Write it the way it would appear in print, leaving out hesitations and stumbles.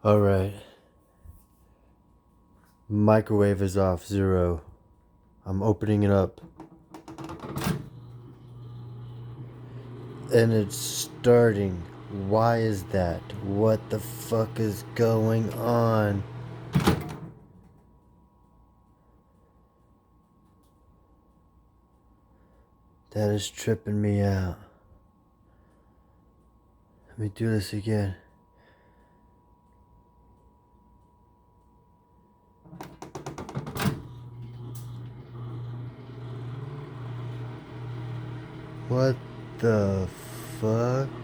Alright. Microwave is off, 0. I'm opening it up. And it's starting. Why is that? What the fuck is going on? That is tripping me out. Let me do this again. What the fuck?